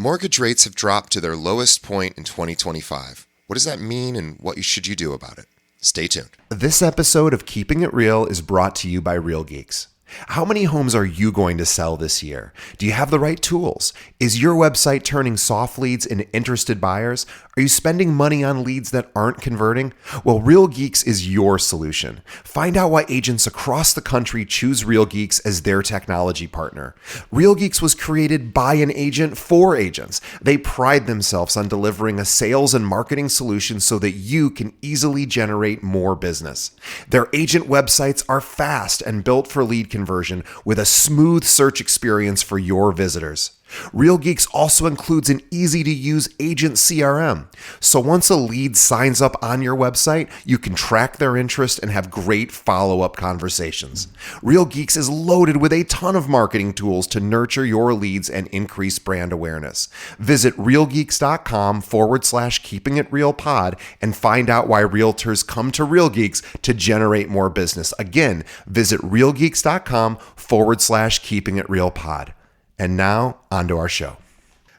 Mortgage rates have dropped to their lowest point in 2025. What does that mean and what should you do about it? Stay tuned. This episode of Keeping It Real is brought to you by Real Geeks. How many homes are you going to sell this year? Do you have the right tools? Is your website turning soft leads into interested buyers? Are you spending money on leads that aren't converting? Well, Real Geeks is your solution. Find out why agents across the country choose Real Geeks as their technology partner. Real Geeks was created by an agent for agents. They pride themselves on delivering a sales and marketing solution so that you can easily generate more business. Their agent websites are fast and built for lead conversion with a smooth search experience for your visitors. Real Geeks also includes an easy-to-use agent CRM. So once a lead signs up on your website, you can track their interest and have great follow-up conversations. Real Geeks is loaded with a ton of marketing tools to nurture your leads and increase brand awareness. Visit realgeeks.com/keepingitrealpod and find out why realtors come to Real Geeks to generate more business. Again, visit realgeeks.com/keepingitrealpod. And now, onto our show.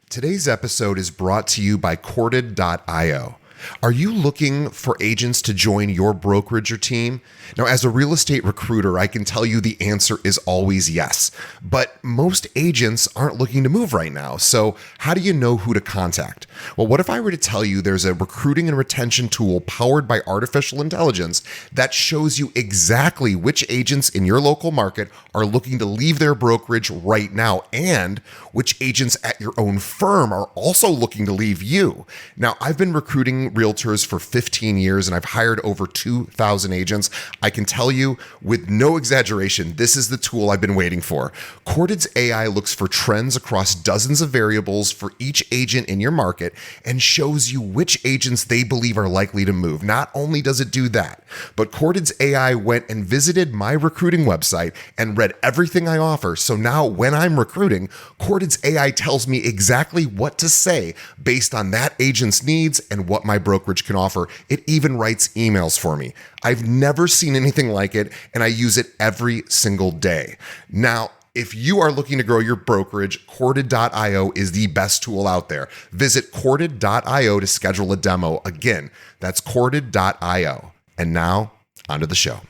Today's episode is brought to you by Corded.io. Are you looking for agents to join your brokerage or team? Now, as a real estate recruiter, I can tell you the answer is always yes. But most agents aren't looking to move right now. So how do you know who to contact? Well, what if I were to tell you there's a recruiting and retention tool powered by artificial intelligence that shows you exactly which agents in your local market are looking to leave their brokerage right now and which agents at your own firm are also looking to leave you? Now, I've been recruiting realtors for 15 years and I've hired over 2,000 agents. I can tell you with no exaggeration, this is the tool I've been waiting for. Corded's AI looks for trends across dozens of variables for each agent in your market and shows you which agents they believe are likely to move. Not only does it do that, but Corded's AI went and visited my recruiting website and read everything I offer. So now when I'm recruiting, Corded's AI tells me exactly what to say based on that agent's needs and what my brokerage can offer. It even writes emails for me. I've never seen anything like it, and I use it every single day. Now, if you are looking to grow your brokerage, Corded.io is the best tool out there. Visit Corded.io to schedule a demo. Again, that's Corded.io. And now, onto the show.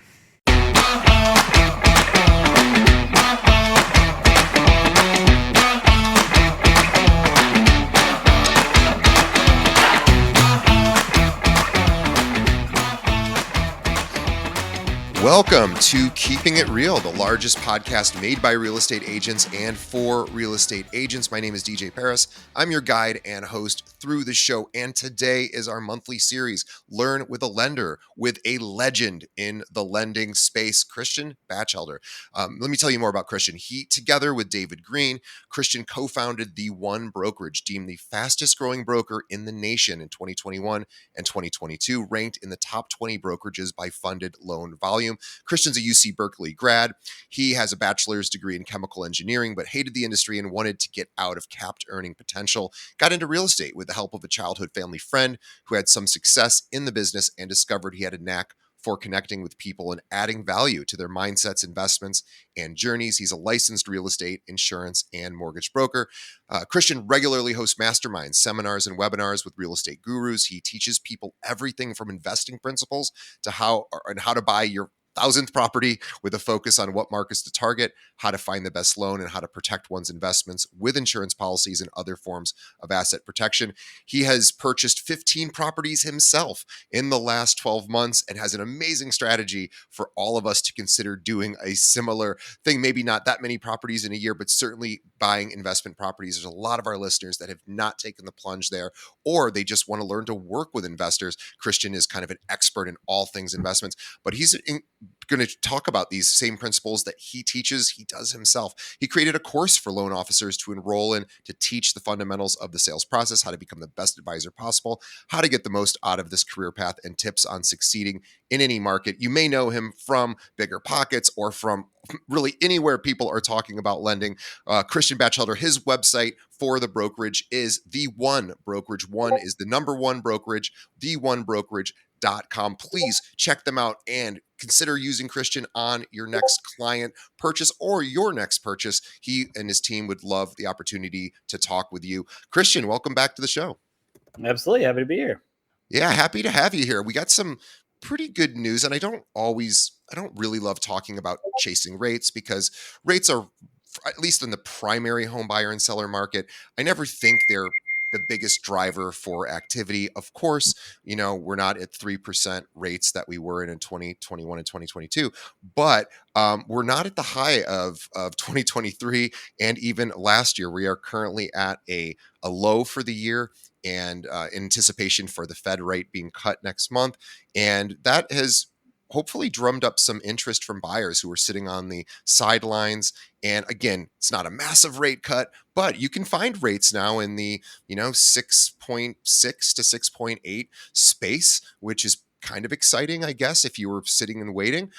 Welcome to Keeping It Real, the largest podcast made by real estate agents and for real estate agents. My name is DJ Paris. I'm your guide and host through the show. And today is our monthly series, Learn with a Lender, with a legend in the lending space, Christian Bachelder. Let me tell you more about Christian. He, together with David Green, Christian co-founded The One Brokerage, deemed the fastest growing broker in the nation in 2021 and 2022, ranked in the top 20 brokerages by funded loan volume. Christian's a UC Berkeley grad. He has a bachelor's degree in chemical engineering, but hated the industry and wanted to get out of capped earning potential. Got into real estate with the help of a childhood family friend who had some success in the business and discovered he had a knack for connecting with people and adding value to their mindsets, investments, and journeys. He's a licensed real estate, insurance, and mortgage broker. Christian regularly hosts masterminds, seminars, and webinars with real estate gurus. He teaches people everything from investing principles to how to buy your 1,000th property with a focus on what markets to target, how to find the best loan, and how to protect one's investments with insurance policies and other forms of asset protection. He has purchased 15 properties himself in the last 12 months and has an amazing strategy for all of us to consider doing a similar thing. Maybe not that many properties in a year, but certainly buying investment properties. There's a lot of our listeners that have not taken the plunge there, or they just want to learn to work with investors. Christian is kind of an expert in all things investments, but he's going to talk about these same principles that he teaches, he does himself. He created a course for loan officers to enroll in to teach the fundamentals of the sales process, how to become the best advisor possible, how to get the most out of this career path, and tips on succeeding in any market. You may know him from Bigger Pockets or from really anywhere people are talking about lending. Christian Bachelder, his website for the brokerage is The One Brokerage. One is the number one brokerage, theonebrokerage.com. Bachelder.com. Please check them out and consider using Christian on your next client purchase or your next purchase. He and his team would love the opportunity to talk with you. Christian, welcome back to the show. Absolutely. Happy to be here. Yeah, happy to have you here. We got some pretty good news, and I don't really love talking about chasing rates because rates are, at least in the primary home buyer and seller market, I never think they're the biggest driver for activity. Of course, we're not at 3% rates that we were in 2021 and 2022, but we're not at the high of 2023 and even last year. We are currently at a low for the year, and in anticipation for the Fed rate being cut next month. And that has hopefully drummed up some interest from buyers who are sitting on the sidelines. And again, it's not a massive rate cut, but you can find rates now in the 6.6 to 6.8 space, which is kind of exciting, I guess, if you were sitting and waiting.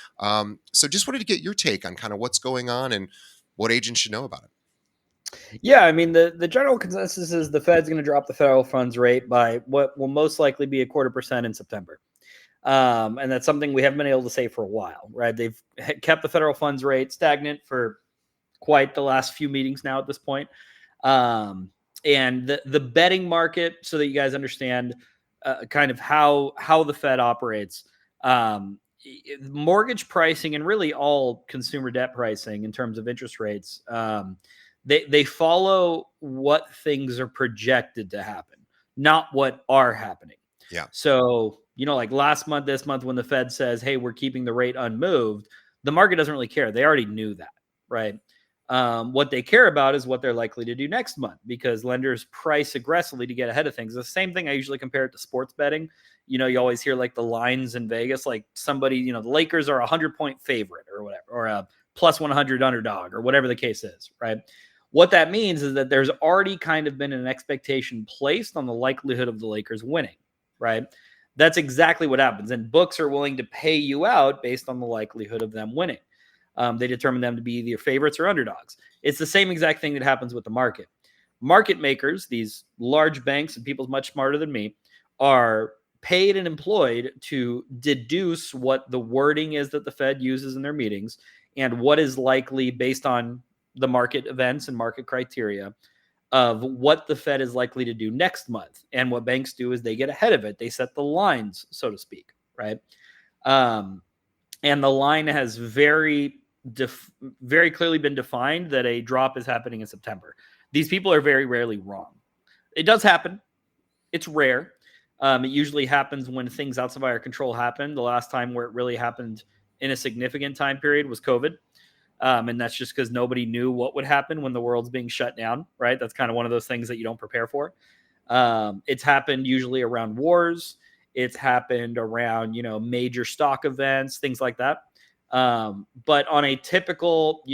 So just wanted to get your take on kind of what's going on and what agents should know about it. Yeah, I mean, the general consensus is the Fed's going to drop the federal funds rate by what will most likely be 0.25% in September. And that's something we haven't been able to say for a while, right? They've kept the federal funds rate stagnant for quite the last few meetings now at this point. And the betting market, so that you guys understand kind of how the Fed operates, mortgage pricing and really all consumer debt pricing in terms of interest rates, they follow what things are projected to happen, not what are happening. Yeah. So, like last month, this month, when the Fed says, hey, we're keeping the rate unmoved, the market doesn't really care. They already knew that, right? What they care about is what they're likely to do next month, because lenders price aggressively to get ahead of things. The same thing, I usually compare it to sports betting. You always hear like the lines in Vegas, like somebody, the Lakers are 100-point favorite or whatever, or a plus 100 underdog or whatever the case is, right? What that means is that there's already kind of been an expectation placed on the likelihood of the Lakers winning, right? That's exactly what happens. And books are willing to pay you out based on the likelihood of them winning. They determine them to be either favorites or underdogs. It's the same exact thing that happens with the market. Market makers, these large banks and people much smarter than me, are paid and employed to deduce what the wording is that the Fed uses in their meetings and what is likely based on the market events and market criteria of what the Fed is likely to do next month. And what banks do is they get ahead of it. They set the lines, so to speak, right? And the line has very clearly been defined that a drop is happening in September. These people are very rarely wrong. It does happen. It's rare. It usually happens when things outside of our control happen. The last time where it really happened in a significant time period was COVID. And that's just because nobody knew what would happen when the world's being shut down, right? That's kind of one of those things that you don't prepare for. It's happened usually around wars. It's happened around, major stock events, things like that. But on a typical,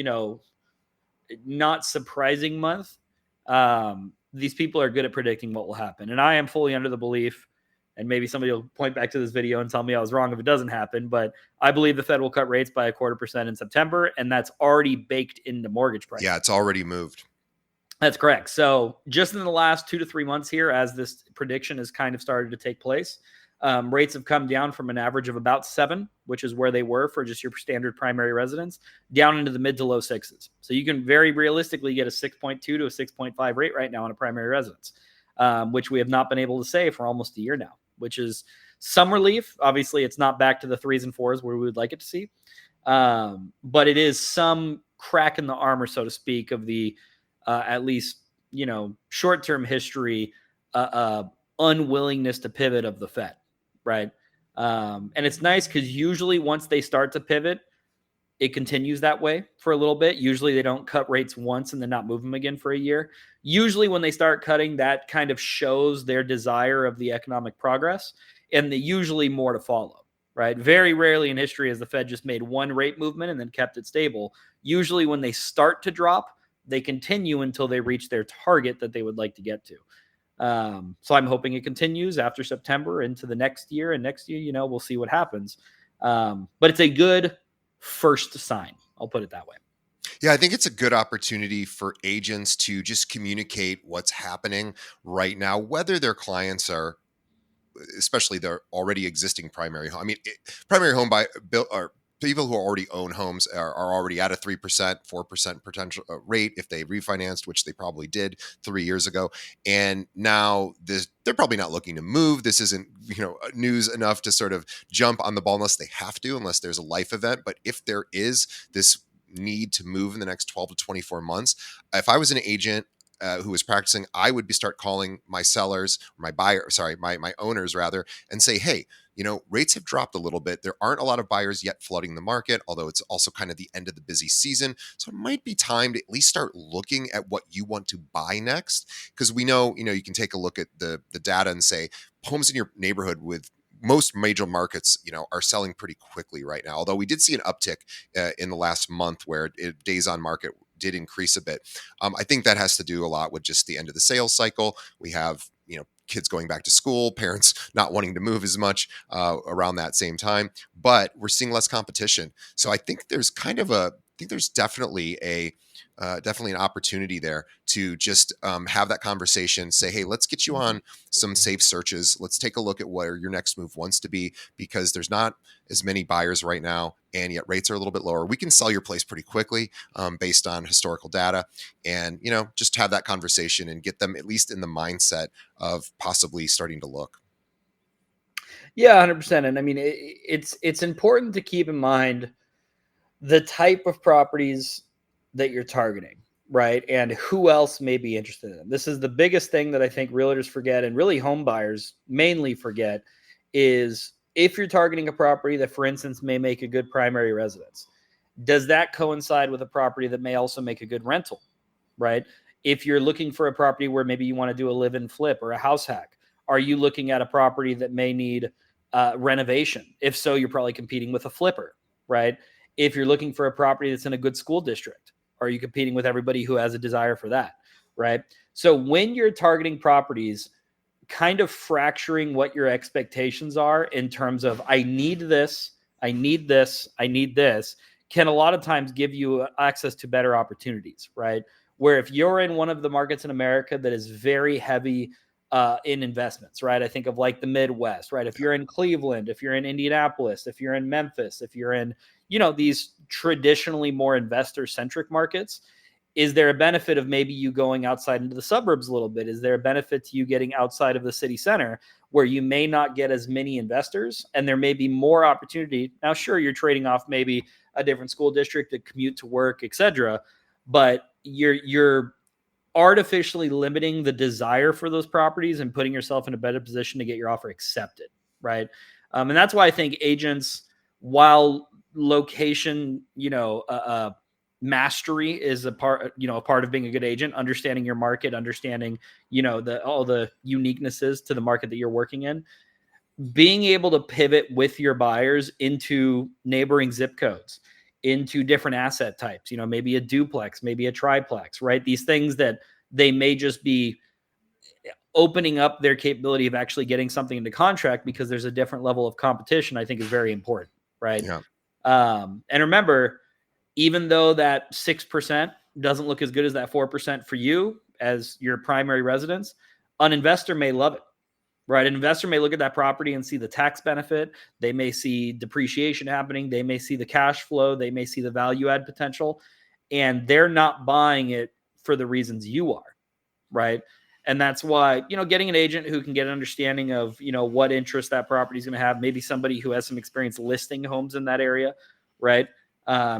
not surprising month, these people are good at predicting what will happen. And I am fully under the belief, and maybe somebody will point back to this video and tell me I was wrong if it doesn't happen, but I believe the Fed will cut rates by 0.25% in September, and that's already baked into mortgage prices. Yeah, it's already moved. That's correct. So just in the last 2 to 3 months here, as this prediction has kind of started to take place, rates have come down from an average of about 7, which is where they were for just your standard primary residence, down into the mid to low 6s. So you can very realistically get a 6.2 to a 6.5 rate right now on a primary residence, which we have not been able to say for almost a year now, which is some relief. Obviously, it's not back to the 3s and 4s where we would like it to see, but it is some crack in the armor, so to speak, of the at least short-term history unwillingness to pivot of the Fed, right? And it's nice because usually once they start to pivot, it continues that way for a little bit. Usually they don't cut rates once and then not move them again for a year. Usually when they start cutting, that kind of shows their desire of the economic progress, and usually more to follow, right? Very rarely in history has the Fed just made one rate movement and then kept it stable. Usually when they start to drop, they continue until they reach their target that they would like to get to. So I'm hoping it continues after September into the next year, and next year, we'll see what happens. But it's a good first sign. I'll put it that way. Yeah, I think it's a good opportunity for agents to just communicate what's happening right now, whether their clients are especially the already existing primary home. I mean, primary home by built or people who already own homes are already at a 3%, 4% potential rate if they refinanced, which they probably did 3 years ago. And now they're probably not looking to move. This isn't, news enough to sort of jump on the ball unless they have to, unless there's a life event. But if there is this need to move in the next 12 to 24 months, if I was an agent who was practicing, I would start calling my sellers, my owners rather, and say, hey, rates have dropped a little bit. There aren't a lot of buyers yet flooding the market, although it's also kind of the end of the busy season. So it might be time to at least start looking at what you want to buy next. Because we know, you can take a look at the data and say homes in your neighborhood with most major markets, are selling pretty quickly right now. Although we did see an uptick in the last month where days on market did increase a bit. I think that has to do a lot with just the end of the sales cycle. We have, kids going back to school, parents not wanting to move as much around that same time, but we're seeing less competition. So I think there's definitely definitely an opportunity there to just have that conversation, say, hey, let's get you on some safe searches. Let's take a look at where your next move wants to be, because there's not as many buyers right now, and yet rates are a little bit lower. We can sell your place pretty quickly based on historical data, and, just have that conversation and get them at least in the mindset of possibly starting to look. Yeah, 100%. And I mean, it's important to keep in mind the type of properties that you're targeting, right? And who else may be interested in them. This is the biggest thing that I think realtors forget, and really home buyers mainly forget, is if you're targeting a property that, for instance, may make a good primary residence, does that coincide with a property that may also make a good rental, right? If you're looking for a property where maybe you want to do a live-in flip or a house hack, are you looking at a property that may need renovation? If so, you're probably competing with a flipper, right? If you're looking for a property that's in a good school district, are you competing with everybody who has a desire for that, right? So when you're targeting properties, kind of fracturing what your expectations are in terms of I need this, I need this, I need this, can a lot of times give you access to better opportunities, right? Where if you're in one of the markets in America that is very heavy in investments, right? I think of like the Midwest, right? If you're in Cleveland, if you're in Indianapolis, if you're in Memphis, if you're in, these traditionally more investor centric markets, is there a benefit of maybe you going outside into the suburbs a little bit? Is there a benefit to you getting outside of the city center where you may not get as many investors and there may be more opportunity? Now, sure, you're trading off maybe a different school district, a commute to work, etc., but you're artificially limiting the desire for those properties and putting yourself in a better position to get your offer accepted, right? And that's why I think agents, while location, mastery is a part of being a good agent, understanding your market, understanding, all the uniquenesses to the market that you're working in, being able to pivot with your buyers into neighboring zip codes, into different asset types, maybe a duplex, maybe a triplex, right? These things that they may just be opening up their capability of actually getting something into contract because there's a different level of competition, I think is very important, right? Yeah. And remember, even though that 6% doesn't look as good as that 4% for you as your primary residence, an investor may love it, right? An investor may look at that property and see the tax benefit. They may see depreciation happening. They may see the cash flow. They may see the value add potential, and they're not buying it for the reasons you are, right? And that's why, getting an agent who can get an understanding of, what interest that property is going to have, maybe somebody who has some experience listing homes in that area, right,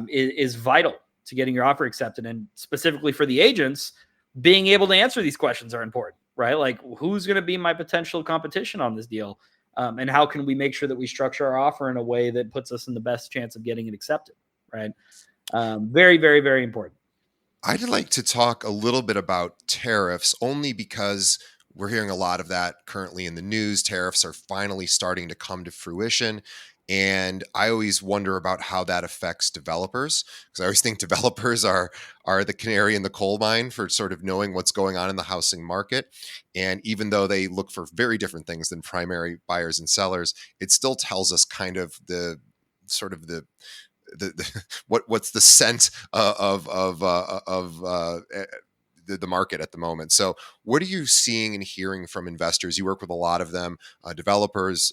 is vital to getting your offer accepted. And specifically for the agents, being able to answer these questions are important, right? Like, who's going to be my potential competition on this deal? And how can we make sure that we structure our offer in a way that puts us in the best chance of getting it accepted, right? Very, very, very important. I'd like to talk a little bit about tariffs, only because we're hearing a lot of that currently in the news. Tariffs are finally starting to come to fruition. And I always wonder about how that affects developers, because I always think developers are the canary in the coal mine for sort of knowing what's going on in the housing market. And even though they look for very different things than primary buyers and sellers, it still tells us kind of the sort of the what's the scent of the market at the moment. So what are you seeing and hearing from investors? You work with a lot of them, developers,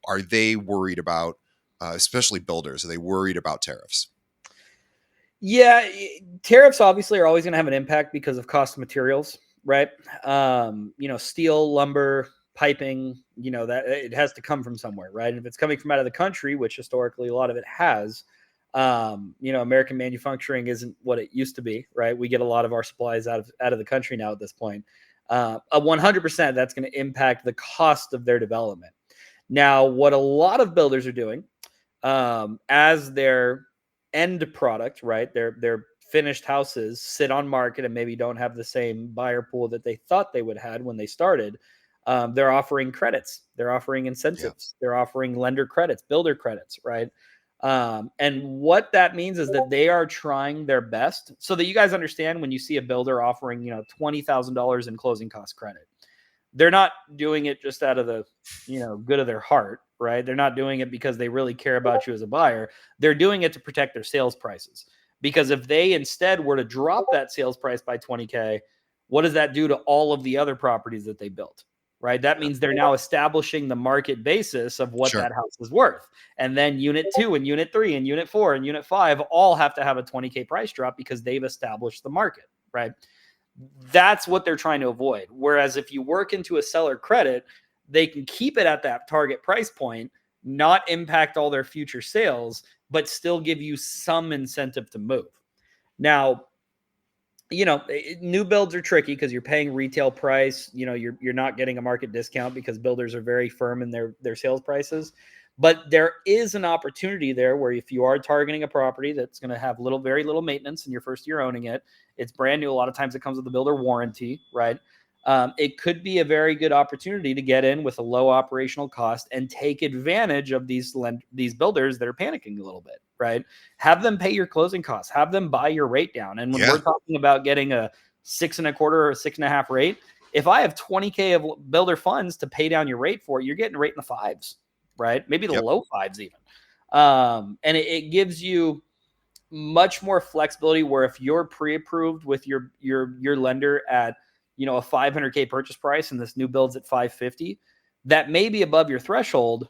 are they worried about, especially builders, are they worried about tariffs? Yeah, tariffs obviously are always going to have an impact because of cost of materials, right? Steel, lumber, piping, that it has to come from somewhere, right? And if it's coming from out of the country, which historically a lot of it has, American manufacturing isn't what it used to be, right? We get a lot of our supplies out of the country now at this point. 100% that's going to impact the cost of their development. Now, what a lot of builders are doing as their end product, right? Their finished houses sit on market and maybe don't have the same buyer pool that they thought they would had when they started. They're offering credits, they're offering incentives, they're offering lender credits, builder credits, right? And what that means is that they are trying their best so that you guys understand when you see a builder offering, $20,000 in closing cost credit, they're not doing it just out of the, good of their heart, right? They're not doing it because they really care about you as a buyer. They're doing it to protect their sales prices. Because if they instead were to drop that sales price by 20K, what does that do to all of the other properties that they built? Right? That means they're now establishing the market basis of what Sure. that house is worth. And then unit 2 and unit 3 and unit 4 and unit 5 all have to have a 20K price drop because they've established the market, right? That's what they're trying to avoid. Whereas if you work into a seller credit, they can keep it at that target price point, not impact all their future sales, but still give you some incentive to move. Now, new builds are tricky because you're paying retail price. You're not getting a market discount because builders are very firm in their sales prices. But there is an opportunity there where if you are targeting a property that's going to have very little maintenance in your first year owning it, it's brand new. A lot of times it comes with a builder warranty, right? It could be a very good opportunity to get in with a low operational cost and take advantage of these builders that are panicking a little bit, right? Have them pay your closing costs, have them buy your rate down. And when we're talking about getting a 6.25 or 6.5 rate, if I have 20K of builder funds to pay down your rate for it, you're getting a rate in the fives, right? Maybe the low fives even. And it gives you much more flexibility where if you're pre-approved with your lender at, a 500K purchase price and this new build's at 550, that may be above your threshold,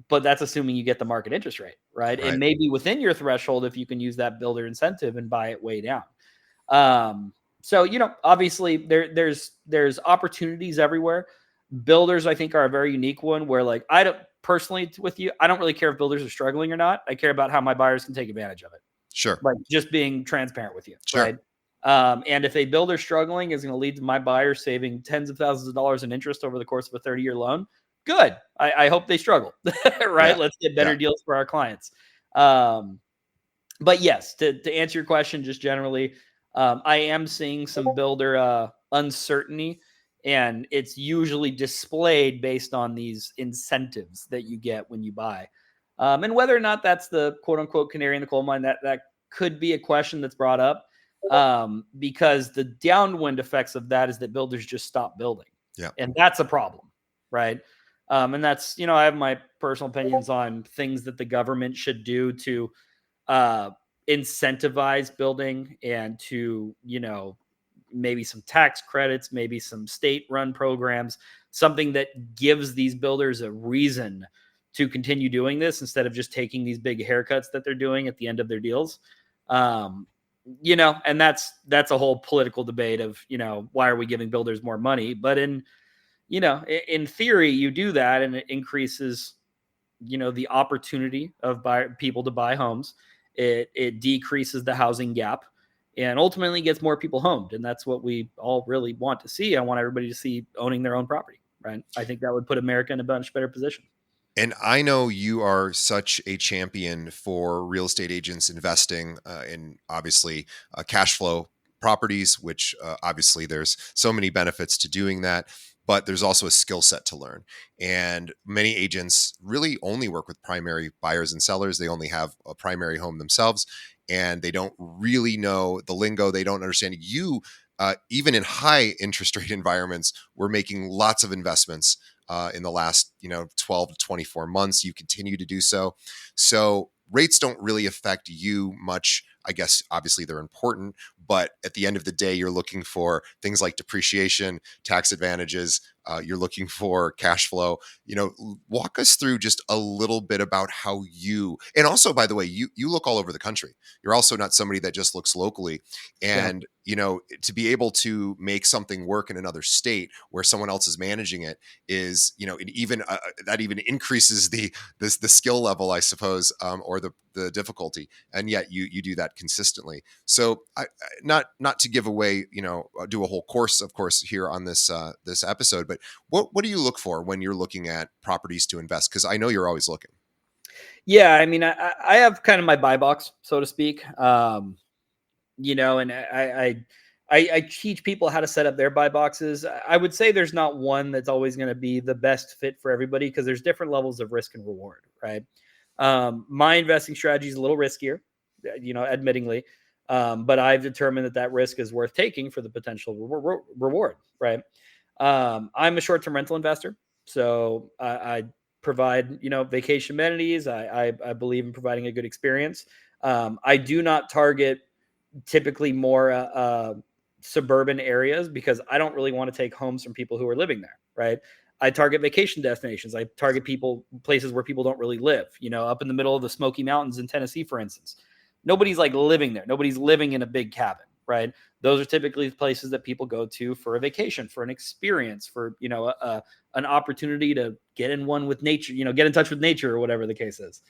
but that's assuming you get the market interest rate, right? It may be within your threshold if you can use that builder incentive and buy it way down. So, obviously there's opportunities everywhere. Builders, I think, are a very unique one where, like, I don't really care if builders are struggling or not. I care about how my buyers can take advantage of it. Sure. Like, just being transparent with you. Sure. Right. And if a builder struggling is going to lead to my buyers saving tens of thousands of dollars in interest over the course of a 30-year loan, good. I hope they struggle. Right. Yeah. Let's get better deals for our clients. But yes, to answer your question, just generally, I am seeing some builder uncertainty, and it's usually displayed based on these incentives that you get when you buy. And whether or not that's the quote unquote canary in the coal mine, that could be a question that's brought up, because the downwind effects of that is that builders just stop building. Yeah. And that's a problem, right? And that's, I have my personal opinions on things that the government should do to incentivize building and to, maybe some tax credits, maybe some state run programs, something that gives these builders a reason to continue doing this instead of just taking these big haircuts that they're doing at the end of their deals. And that's a whole political debate of, why are we giving builders more money? But in theory, you do that and it increases, the opportunity of people to buy homes. It decreases the housing gap and ultimately gets more people homed. And that's what we all really want to see. I want everybody to see owning their own property, right? I think that would put America in a much better position. And I know you are such a champion for real estate agents investing in obviously cash flow properties, which obviously there's so many benefits to doing that, but there's also a skill set to learn. And many agents really only work with primary buyers and sellers. They only have a primary home themselves, and they don't really know the lingo. They don't understand you. Even in high interest rate environments, we're making lots of investments in the last 12 to 24 months. You continue to do so. So rates don't really affect you much I guess obviously they're important, but at the end of the day, you're looking for things like depreciation, tax advantages. You're looking for cash flow. Walk us through just a little bit about how you, and also, by the way, you look all over the country. You're also not somebody that just looks locally. Yeah. And, to be able to make something work in another state where someone else is managing it is, it even that even increases the skill level, I suppose, or the difficulty. And yet you do that consistently. So not to give away, do a whole course, of course, here on this episode, but what do you look for when you're looking at properties to invest? Because I know you're always looking. Yeah, I mean, I have kind of my buy box, so to speak. And I teach people how to set up their buy boxes. I would say there's not one that's always going to be the best fit for everybody because there's different levels of risk and reward, right? My investing strategy is a little riskier, admittingly, but I've determined that risk is worth taking for the potential reward, right? I'm a short-term rental investor, so I provide vacation amenities. I believe in providing a good experience. I do not target typically more suburban areas because I don't really want to take homes from people who are living there, right? I target vacation destinations. I target places where people don't really live, up in the middle of the Smoky Mountains in Tennessee, for instance. Nobody's like living there. Nobody's living in a big cabin, right? Those are typically places that people go to for a vacation, for an experience, for, an opportunity to get in one with nature, get in touch with nature or whatever the case is.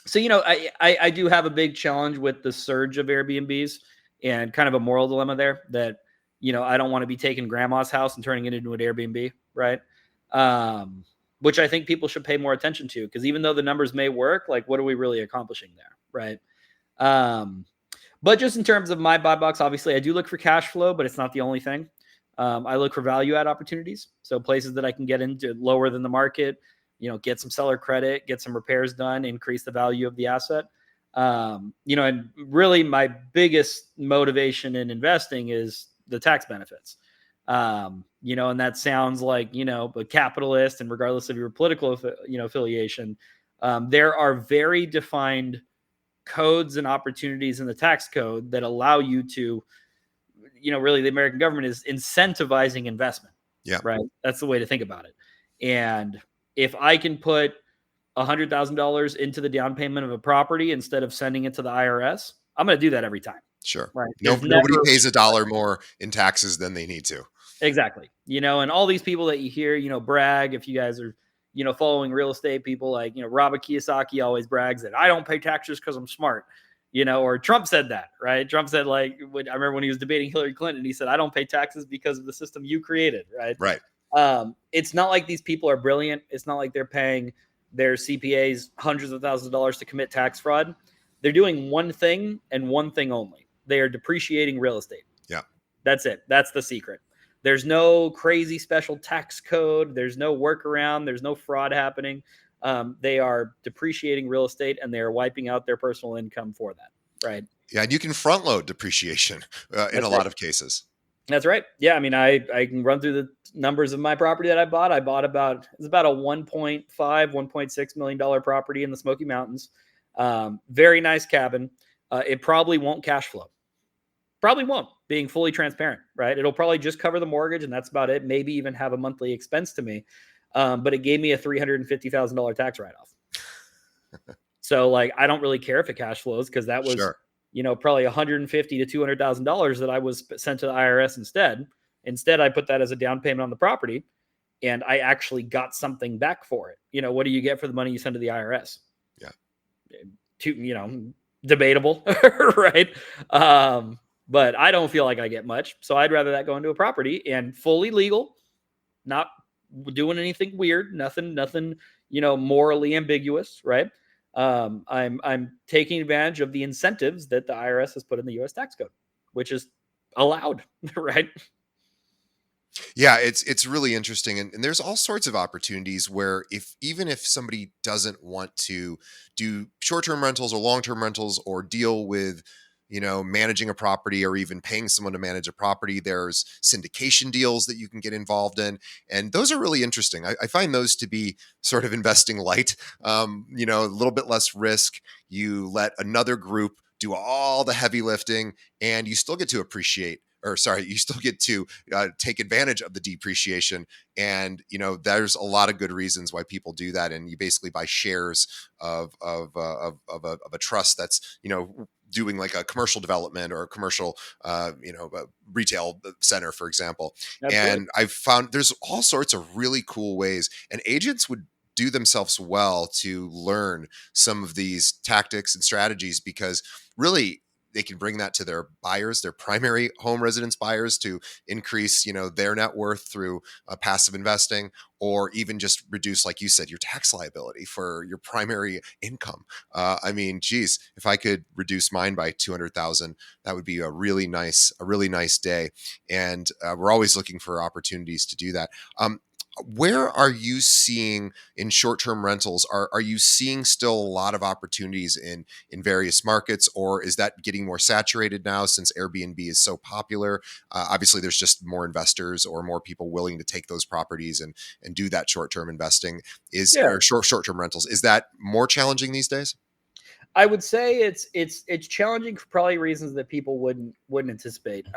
So, I do have a big challenge with the surge of Airbnbs and kind of a moral dilemma there that, I don't want to be taking grandma's house and turning it into an Airbnb, right? Which I think people should pay more attention to because even though the numbers may work, like what are we really accomplishing there, right? But just in terms of my buy box, obviously I do look for cash flow, but it's not the only thing. I look for value add opportunities. So places that I can get into lower than the market, get some seller credit, get some repairs done, increase the value of the asset. And really my biggest motivation in investing is the tax benefits. And that sounds like, a capitalist and regardless of your political, affiliation, there are very defined codes and opportunities in the tax code that allow you to, really the American government is incentivizing investment. Yeah. Right. That's the way to think about it. And if I can put $100,000 into the down payment of a property instead of sending it to the IRS, I'm going to do that every time. Sure. Right. Nobody pays $1 more in taxes than they need to. Exactly. And all these people that you hear, brag, if you guys are, following real estate people like, Robert Kiyosaki always brags that I don't pay taxes because I'm smart, or Trump said that, right? Trump said I remember when he was debating Hillary Clinton, he said, I don't pay taxes because of the system you created. Right. Right. It's not like these people are brilliant. It's not like they're paying their CPAs hundreds of thousands of dollars to commit tax fraud. They're doing one thing and one thing only. They are depreciating real estate. Yeah. That's it. That's the secret. There's no crazy special tax code. There's no workaround. There's no fraud happening. They are depreciating real estate and they are wiping out their personal income for that. Right. Yeah. And you can front load depreciation in a lot of cases. That's right. Yeah. I mean, I can run through the numbers of my property that I bought. I bought about a $1.6 million property in the Smoky Mountains. Very nice cabin. It probably won't cash flow. Probably won't, being fully transparent, right? It'll probably just cover the mortgage and that's about it. Maybe even have a monthly expense to me. But it gave me a $350,000 tax write-off. So I don't really care if it cash flows because that was, Sure. Probably $150,000 to $200,000 that I was sent to the IRS instead. Instead, I put that as a down payment on the property and I actually got something back for it. What do you get for the money you send to the IRS? Yeah. Debatable, right? But I don't feel like I get much. So I'd rather that go into a property and fully legal, not doing anything weird, nothing, morally ambiguous, right? I'm taking advantage of the incentives that the IRS has put in the US tax code, which is allowed, right? Yeah, it's really interesting. And there's all sorts of opportunities where even if somebody doesn't want to do short-term rentals or long-term rentals or deal with managing a property or even paying someone to manage a property. There's syndication deals that you can get involved in. And those are really interesting. I find those to be sort of investing light, a little bit less risk. You let another group do all the heavy lifting, and you still get to you still get to take advantage of the depreciation. And, there's a lot of good reasons why people do that. And you basically buy shares of a trust that's, doing like a commercial development or a commercial, a retail center, for example. Absolutely. And I've found there's all sorts of really cool ways, and agents would do themselves well to learn some of these tactics and strategies, because really they can bring that to their buyers, their primary home residence buyers, to increase, their net worth through passive investing, or even just reduce, like you said, your tax liability for your primary income. Geez, if I could reduce mine by 200,000, that would be a really nice day. And we're always looking for opportunities to do that. Where are you seeing in short-term rentals? Are you seeing still a lot of opportunities in various markets, or is that getting more saturated now since Airbnb is so popular? Obviously, there's just more investors or more people willing to take those properties and do that short-term investing. Or short-term rentals, is that more challenging these days? I would say it's challenging for probably reasons that people wouldn't anticipate.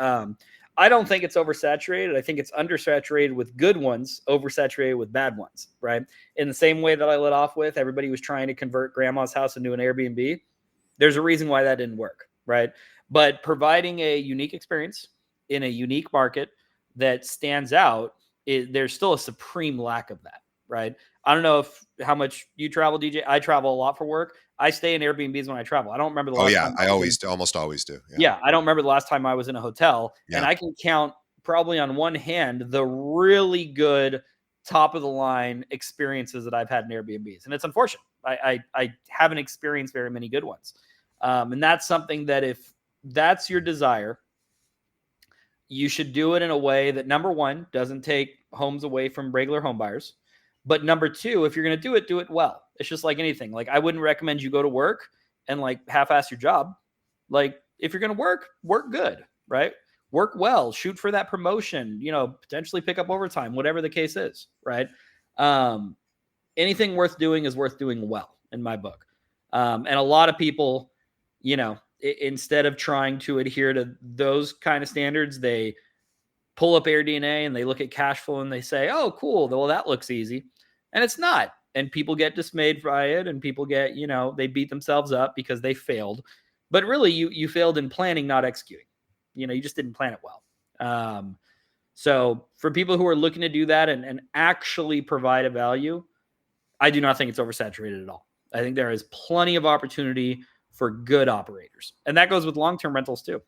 I don't think it's oversaturated. I think it's undersaturated with good ones, oversaturated with bad ones, right? In the same way that I lit off with, everybody was trying to convert grandma's house into an Airbnb. There's a reason why that didn't work, right? But providing a unique experience in a unique market that stands out, there's still a supreme lack of that, right? I don't know how much you travel, DJ. I travel a lot for work. I stay in Airbnbs when I travel. I don't remember the last time. I always do, almost always do. Yeah, I don't remember the last time I was in a hotel, Yeah. and I can count probably on one hand the really good top of the line experiences that I've had in Airbnbs, and it's unfortunate. I haven't experienced very many good ones, and that's something that if that's your desire, you should do it in a way that, number one, doesn't take homes away from regular home buyers. But number two, if you're going to do it well. It's just like anything. Like, I wouldn't recommend you go to work and like half-ass your job. Like, if you're going to work good, right? Work well, shoot for that promotion, potentially pick up overtime, whatever the case is, right? Anything worth doing is worth doing well in my book. And a lot of people, instead of trying to adhere to those kind of standards, they pull up AirDNA and they look at cash flow and they say, oh, cool. Well, that looks easy. And it's not. And people get dismayed by it, and people get, they beat themselves up because they failed. But really, you failed in planning, not executing. You just didn't plan it well. So for people who are looking to do that and actually provide a value, I do not think it's oversaturated at all. I think there is plenty of opportunity for good operators. And that goes with long-term rentals too.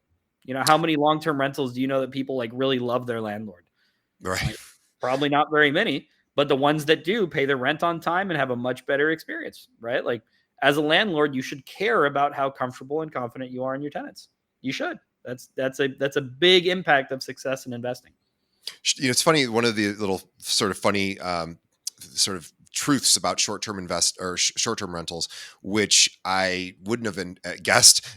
How many long-term rentals do you know that people like really love their landlord? Right. Probably not very many, but the ones that do pay their rent on time and have a much better experience, right? Like, as a landlord, you should care about how comfortable and confident you are in your tenants. You should. That's a big impact of success in investing. It's funny. One of the little sort of funny sort of truths about short-term short-term rentals, which I wouldn't have guessed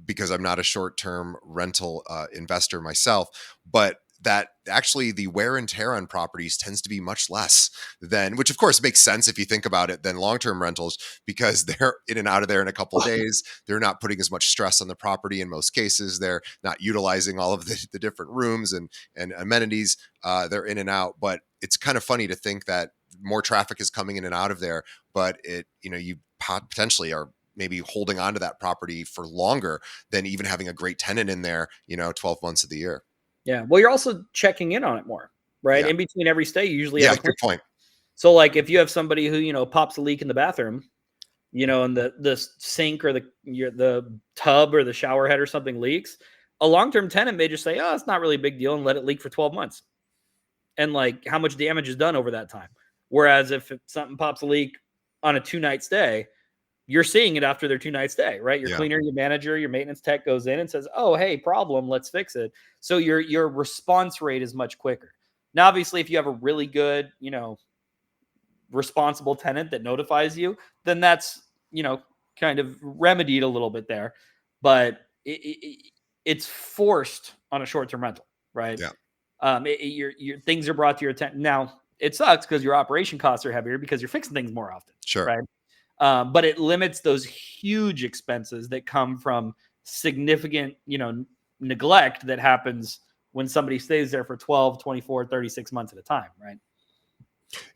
because I'm not a short-term rental investor myself, but that actually the wear and tear on properties tends to be much less than, which of course makes sense if you think about it, than long-term rentals, because they're in and out of there in a couple of days. They're not putting as much stress on the property in most cases. They're not utilizing all of the different rooms and amenities. They're in and out, but it's kind of funny to think that more traffic is coming in and out of there, but you potentially are maybe holding on to that property for longer than even having a great tenant in there, 12 months of the year. Yeah. Well, you're also checking in on it more, right? Yeah. In between every stay, you usually Yeah, have a good point. So like if you have somebody who, pops a leak in the bathroom, and the sink or the tub or the shower head or something leaks, a long-term tenant may just say, oh, it's not really a big deal, and let it leak for 12 months. And like, how much damage is done over that time? Whereas if something pops a leak on a 2-night stay, you're seeing it after their 2-night stay, right? Your cleaner, your manager, your maintenance tech goes in and says, oh, hey, problem, let's fix it. So your response rate is much quicker. Now, obviously, if you have a really good, responsible tenant that notifies you, then that's, kind of remedied a little bit there. But it's forced on a short-term rental, right? Yeah. Your things are brought to your attention. Now, it sucks because your operation costs are heavier because you're fixing things more often, Sure. right? But it limits those huge expenses that come from significant, neglect that happens when somebody stays there for 12, 24, 36 months at a time, right?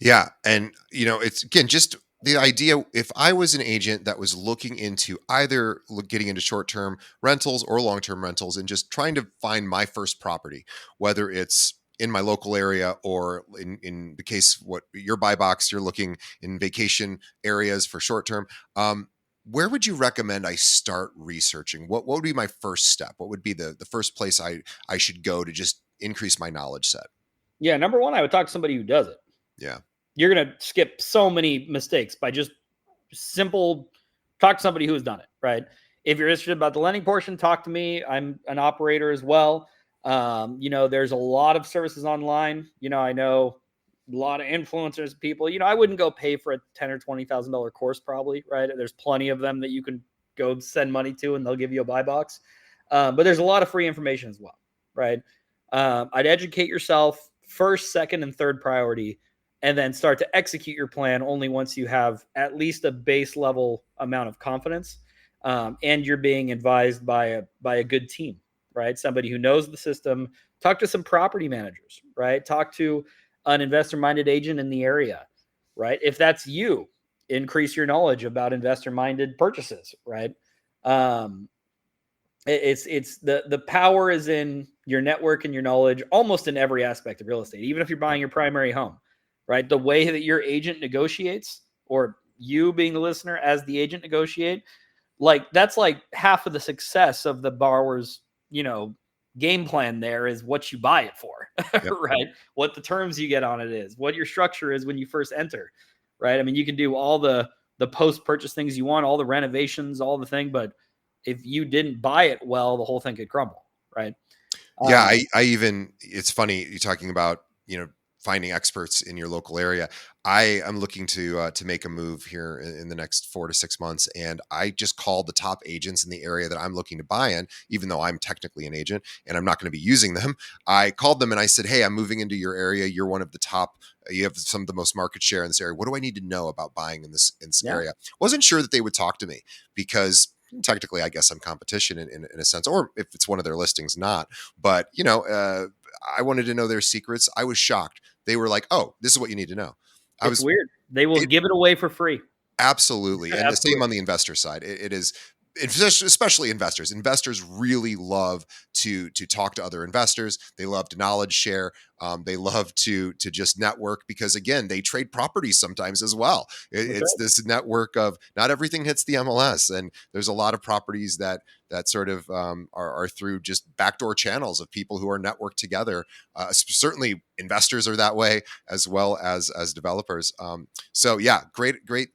Yeah. And, it's again, just the idea, if I was an agent that was looking into either getting into short term rentals or long term rentals and just trying to find my first property, whether it's in my local area or in the case, what your buy box, you're looking in vacation areas for short term. Where would you recommend I start researching? What would be my first step? What would be the first place I should go to just increase my knowledge set? Yeah, number one, I would talk to somebody who does it. Yeah. You're going to skip so many mistakes by just simple talk to somebody who has done it, right? If you're interested about the lending portion, talk to me. I'm an operator as well. There's a lot of services online. I know a lot of influencers, people. I wouldn't go pay for a $10,000 or $20,000 course, probably, right? There's plenty of them that you can go send money to, and they'll give you a buy box. But there's a lot of free information as well, right? I'd educate yourself first, second, and third priority, and then start to execute your plan only once you have at least a base level amount of confidence, and you're being advised by a good team, right? Somebody who knows the system. Talk to some property managers, right? Talk to an investor-minded agent in the area, right? If that's you, increase your knowledge about investor-minded purchases, right? It's the power is in your network and your knowledge almost in every aspect of real estate, even if you're buying your primary home, right? The way that your agent negotiates, or you being the listener as the agent negotiate, like that's like half of the success of the borrower's, game plan there is what you buy it for, Yep. right? What the terms you get on it is, what your structure is when you first enter, right? I mean, you can do all the post-purchase things you want, all the renovations, all the thing, but if you didn't buy it well, the whole thing could crumble, right? Yeah, Um, I even it's funny you're talking about, finding experts in your local area. I am looking to make a move here in the next 4 to 6 months, and I just called the top agents in the area that I'm looking to buy in, even though I'm technically an agent and I'm not going to be using them. I called them and I said, "Hey, I'm moving into your area. You're one of the top. You have some of the most market share in this area. What do I need to know about buying in this yeah, area?" Wasn't sure that they would talk to me because technically, I guess I'm competition in a sense, or if it's one of their listings, not. But I wanted to know their secrets. I was shocked. They were like, "Oh, this is what you need to know." I it's was weird. They will it give it away for free. absolutely, and the same Absolutely. on the investor side. It is, especially investors. Investors really love to talk to other investors. They love to knowledge share. They love to just network because again, they trade properties sometimes as well. That's It's right. this network of not everything hits the MLS, and there's a lot of properties that sort of are through just backdoor channels of people who are networked together. Certainly, investors are that way as well as developers. So yeah, great, great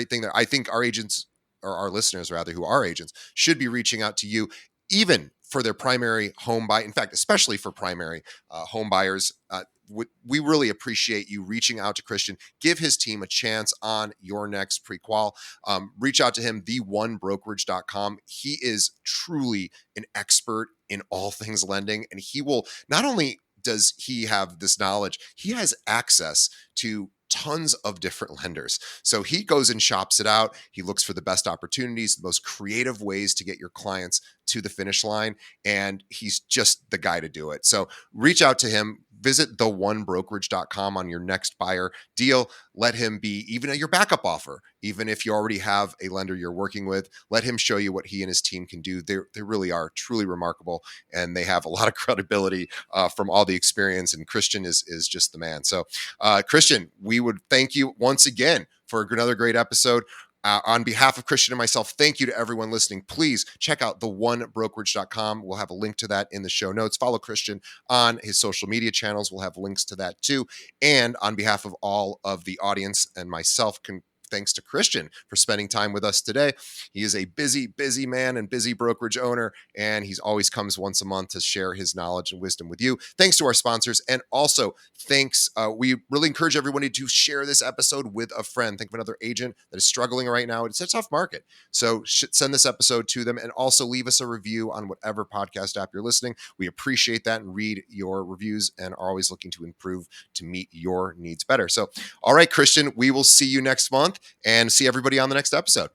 thing there. I think our agents, or our listeners rather, who are agents, should be reaching out to you, even for their primary home buy. In fact, especially for primary home buyers. We really appreciate you reaching out to Christian. Give his team a chance on your next pre-qual. Reach out to him, the1brokerage.com. He is truly an expert in all things lending, and he will not only does he have this knowledge, he has access to tons of different lenders. So he goes and shops it out. He looks for the best opportunities, the most creative ways to get your clients to the finish line. And he's just the guy to do it. So reach out to him. Visit the1brokerage.com on your next buyer deal. Let him be even your backup offer. Even if you already have a lender you're working with, let him show you what he and his team can do. They really are truly remarkable, and they have a lot of credibility from all the experience. And Christian is just the man. So Christian, we would thank you once again for another great episode. On behalf of Christian and myself, thank you to everyone listening. Please check out the1brokerage.com. We'll have a link to that in the show notes. Follow Christian on his social media channels. We'll have links to that too. And on behalf of all of the audience and myself, thanks to Christian for spending time with us today. He is a busy man and busy brokerage owner, and he's always comes once a month to share his knowledge and wisdom with you. Thanks to our sponsors, and also thanks. We really encourage everybody to share this episode with a friend. Think of another agent that is struggling right now. It's a tough market. So send this episode to them, and also leave us a review on whatever podcast app you're listening. We appreciate that and read your reviews and are always looking to improve to meet your needs better. So, all right, Christian, we will see you next month and see everybody on the next episode.